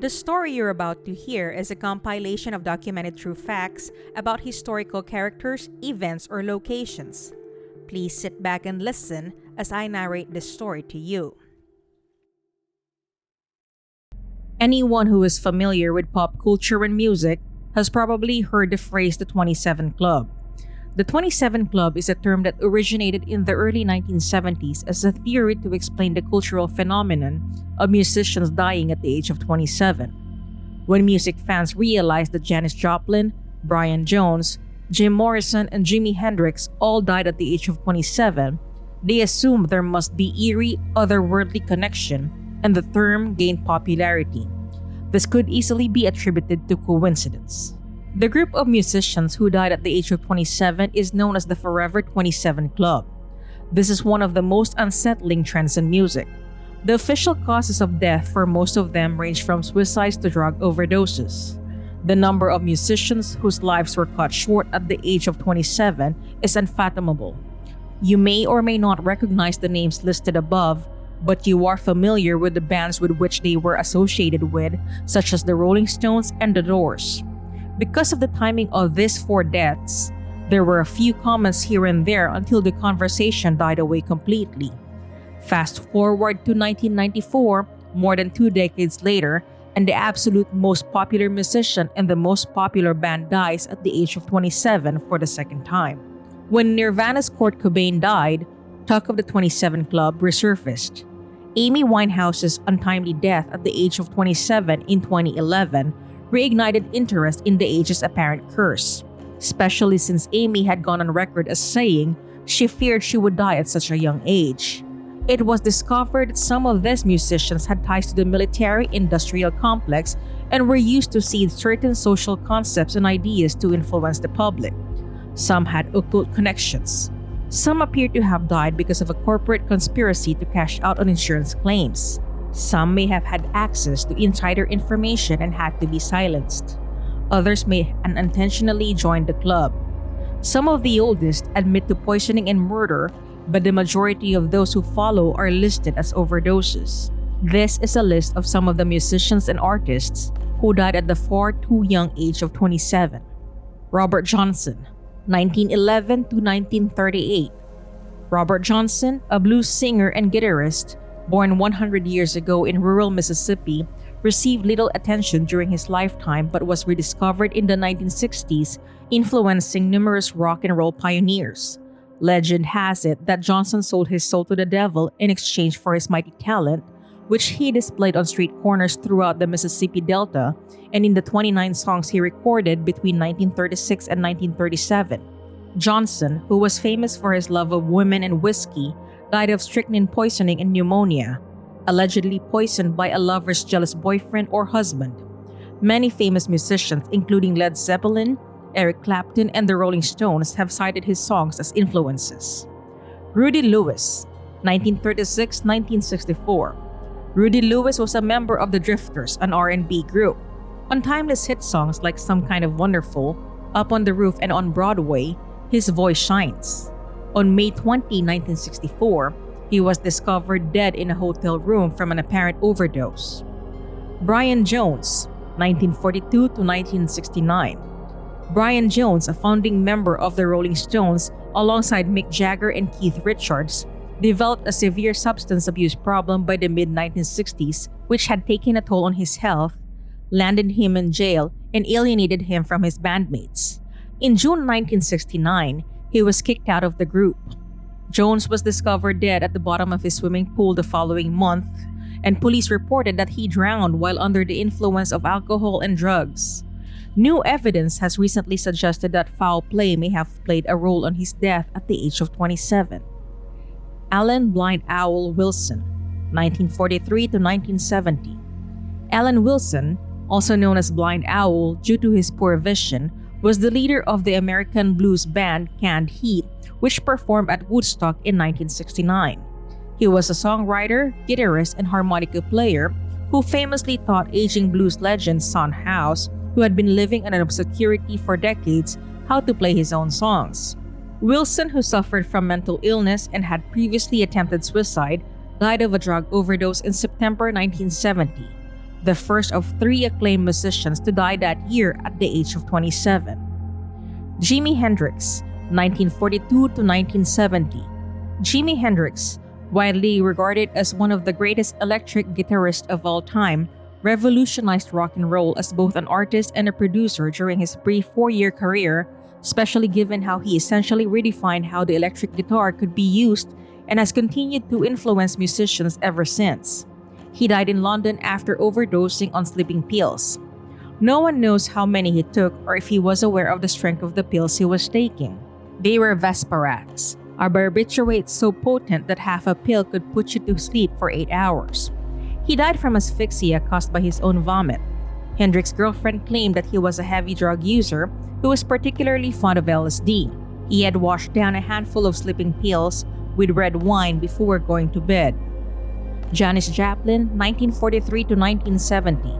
The story you're about to hear is a compilation of documented true facts about historical characters, events, or locations. Please sit back and listen as I narrate this story to you. Anyone who is familiar with pop culture and music has probably heard the phrase the 27 Club. The 27 Club is a term that originated in the early 1970s as a theory to explain the cultural phenomenon of musicians dying at the age of 27. When music fans realized that Janice Joplin, Brian Jones, Jim Morrison, and Jimi Hendrix all died at the age of 27, they assumed there must be eerie, otherworldly connection, and the term gained popularity. This could easily be attributed to coincidence. The group of musicians who died at the age of 27 is known as the Forever 27 Club. This is one of the most unsettling trends in music. The official causes of death for most of them range from suicides to drug overdoses. The number of musicians whose lives were cut short at the age of 27 is unfathomable. You may or may not recognize the names listed above, but you are familiar with the bands with which they were associated with, such as the Rolling Stones and the Doors. Because of the timing of these four deaths, there were a few comments here and there until the conversation died away completely. Fast forward to 1994, more than 2 decades later, and the absolute most popular musician and the most popular band dies at the age of 27 for the second time. When Nirvana's Kurt Cobain died, talk of the 27 Club resurfaced. Amy Winehouse's untimely death at the age of 27 in 2011 reignited interest in the age's apparent curse, especially since Amy had gone on record as saying she feared she would die at such a young age. It was discovered that some of these musicians had ties to the military-industrial complex and were used to seed certain social concepts and ideas to influence the public. Some had occult connections. Some appeared to have died because of a corporate conspiracy to cash out on insurance claims. Some may have had access to insider information and had to be silenced. Others may unintentionally join the club. Some of the oldest admit to poisoning and murder, but the majority of those who follow are listed as overdoses. This is a list of some of the musicians and artists who died at the far too young age of 27. Robert Johnson, 1911 to 1938. Robert Johnson, a blues singer and guitarist, born 100 years ago in rural Mississippi, received little attention during his lifetime but was rediscovered in the 1960s, influencing numerous rock and roll pioneers. Legend has it that Johnson sold his soul to the devil in exchange for his mighty talent, which he displayed on street corners throughout the Mississippi Delta and in the 29 songs he recorded between 1936 and 1937. Johnson, who was famous for his love of women and whiskey, died of strychnine poisoning and pneumonia, allegedly poisoned by a lover's jealous boyfriend or husband. Many famous musicians, including Led Zeppelin, Eric Clapton, and the Rolling Stones, have cited his songs as influences. Rudy Lewis, 1936-1964. Rudy Lewis was a member of the Drifters, an R&B group. On timeless hit songs like Some Kind of Wonderful, Up on the Roof, and On Broadway, his voice shines. On May 20, 1964, he was discovered dead in a hotel room from an apparent overdose. Brian Jones, 1942 to 1969. Brian Jones, a founding member of the Rolling Stones alongside Mick Jagger and Keith Richards, developed a severe substance abuse problem by the mid-1960s, which had taken a toll on his health, landed him in jail, and alienated him from his bandmates. In June 1969, he was kicked out of the group. Jones was discovered dead at the bottom of his swimming pool the following month, and police reported that he drowned while under the influence of alcohol and drugs. New evidence has recently suggested that foul play may have played a role on his death at the age of 27. Alan Blind Owl Wilson, 1943 to 1970. Alan Wilson, also known as Blind Owl due to his poor vision, was the leader of the American blues band Canned Heat, which performed at Woodstock in 1969. He was a songwriter, guitarist, and harmonica player who famously taught aging blues legend Son House, who had been living in obscurity for decades, how to play his own songs. Wilson, who suffered from mental illness and had previously attempted suicide, died of a drug overdose in September 1970. the first of 3 acclaimed musicians to die that year at the age of 27. Jimi Hendrix, 1942 to 1970. Jimi Hendrix, widely regarded as one of the greatest electric guitarists of all time, revolutionized rock and roll as both an artist and a producer during his brief 4-year career, especially given how he essentially redefined how the electric guitar could be used and has continued to influence musicians ever since. He died in London after overdosing on sleeping pills. No one knows how many he took or if he was aware of the strength of the pills he was taking. They were Vesparax, a barbiturate so potent that half a pill could put you to sleep for 8 hours. He died from asphyxia caused by his own vomit. Hendrix's girlfriend claimed that he was a heavy drug user who was particularly fond of LSD. He had washed down a handful of sleeping pills with red wine before going to bed. Janice Joplin, 1943 to 1970.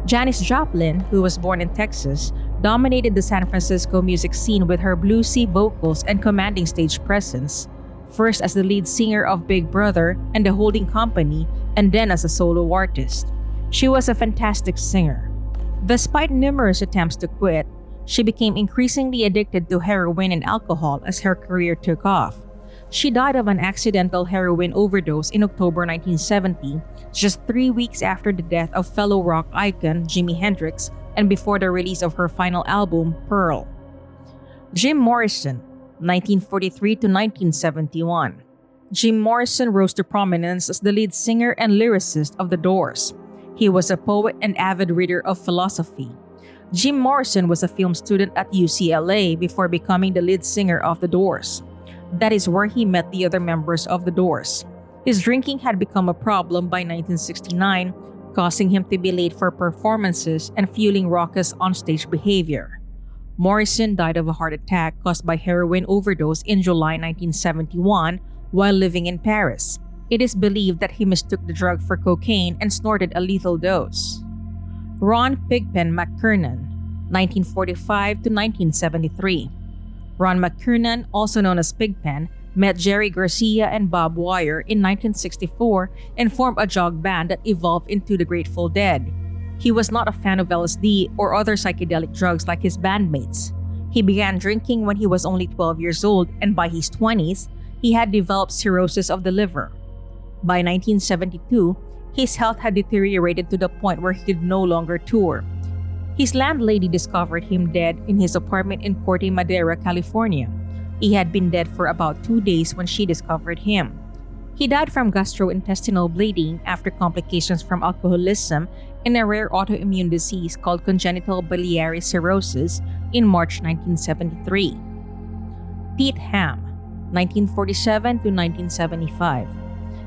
Janice Joplin, who was born in Texas, dominated the San Francisco music scene with her bluesy vocals and commanding stage presence, first as the lead singer of Big Brother and the Holding Company, and then as a solo artist. She was a fantastic singer. Despite numerous attempts to quit, she became increasingly addicted to heroin and alcohol as her career took off. She died of an accidental heroin overdose in October 1970, just 3 weeks after the death of fellow rock icon Jimi Hendrix and before the release of her final album, Pearl. Jim Morrison, 1943 to 1971. Jim Morrison rose to prominence as the lead singer and lyricist of The Doors. He was a poet and avid reader of philosophy. Jim Morrison was a film student at UCLA before becoming the lead singer of The Doors. That is where he met the other members of The Doors. His drinking had become a problem by 1969, causing him to be late for performances and fueling raucous onstage behavior. Morrison died of a heart attack caused by heroin overdose in July 1971 while living in Paris. It is believed that he mistook the drug for cocaine and snorted a lethal dose. Ron Pigpen Mckernan, 1945 to 1973. Ron Mckernan, also known as Pigpen, met Jerry Garcia and Bob Wire in 1964 and formed a jog band that evolved into the Grateful Dead. He was not a fan of LSD or other psychedelic drugs like his bandmates. He began drinking when he was only 12 years old, and by his 20s, he had developed cirrhosis of the liver. By 1972, his health had deteriorated to the point where he could no longer tour. His landlady discovered him dead in his apartment in Corte Madera, California. He had been dead for about 2 days when she discovered him. He died from gastrointestinal bleeding after complications from alcoholism and a rare autoimmune disease called congenital biliary cirrhosis in March 1973. Pete Ham, 1947 to 1975.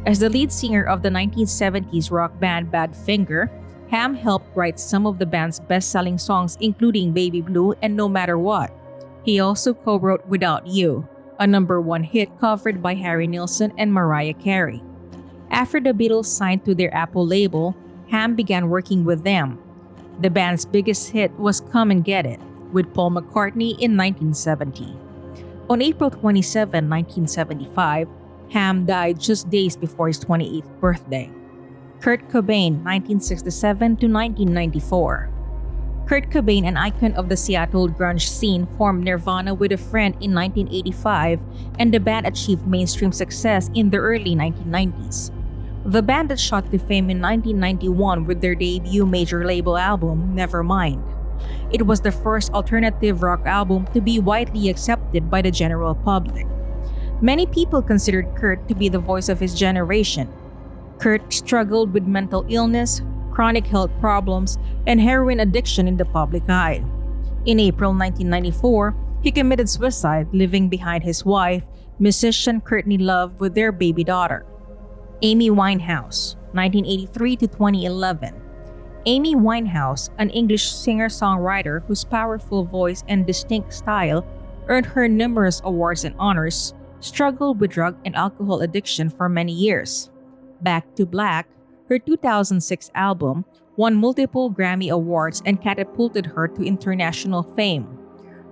As the lead singer of the 1970s rock band Badfinger, Ham helped write some of the band's best-selling songs including Baby Blue and No Matter What. He also co-wrote Without You, a #1 hit covered by Harry Nilsson and Mariah Carey. After the Beatles signed to their Apple label, Ham began working with them. The band's biggest hit was Come and Get It, with Paul McCartney in 1970. On April 27, 1975, Ham died just days before his 28th birthday. Kurt Cobain, 1967 to 1994. Kurt Cobain, an icon of the Seattle grunge scene, formed Nirvana with a friend in 1985, and the band achieved mainstream success in the early 1990s. The band that shot to fame in 1991 with their debut major label album, Nevermind. It was the first alternative rock album to be widely accepted by the general public. Many people considered Kurt to be the voice of his generation. Kurt struggled with mental illness, chronic health problems, and heroin addiction in the public eye. In April 1994, he committed suicide, leaving behind his wife, musician Courtney Love, with their baby daughter. Amy Winehouse, 1983 to 2011. Amy Winehouse, an English singer-songwriter whose powerful voice and distinct style earned her numerous awards and honors, struggled with drug and alcohol addiction for many years. Back to Black, her 2006 album, won multiple Grammy Awards and catapulted her to international fame.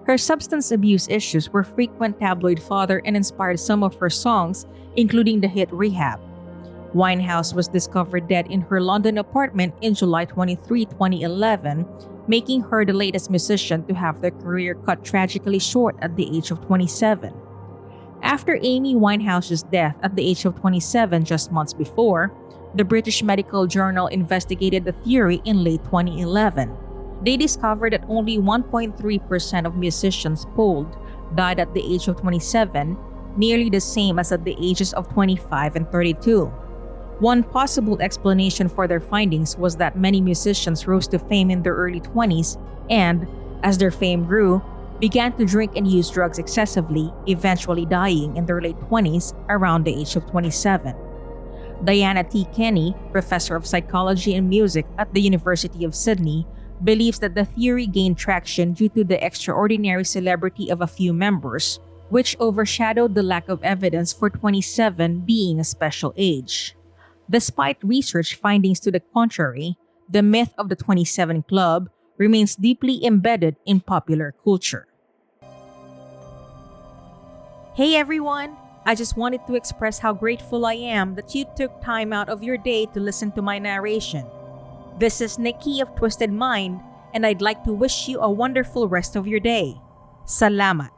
Her substance abuse issues were frequent tabloid fodder and inspired some of her songs, including the hit Rehab. Winehouse was discovered dead in her London apartment in July 23, 2011, making her the latest musician to have their career cut tragically short at the age of 27. After Amy Winehouse's death at the age of 27 just months before, the British Medical Journal investigated the theory in late 2011. They discovered that only 1.3% of musicians polled died at the age of 27, nearly the same as at the ages of 25 and 32. One possible explanation for their findings was that many musicians rose to fame in their early 20s and, as their fame grew, began to drink and use drugs excessively, eventually dying in their late 20s around the age of 27. Diana T. Kenny, professor of psychology and music at the University of Sydney, believes that the theory gained traction due to the extraordinary celebrity of a few members, which overshadowed the lack of evidence for 27 being a special age. Despite research findings to the contrary, the myth of the 27 Club remains deeply embedded in popular culture. Hey everyone! I just wanted to express how grateful I am that you took time out of your day to listen to my narration. This is Nikki of Twysted Mind, and I'd like to wish you a wonderful rest of your day. Salamat!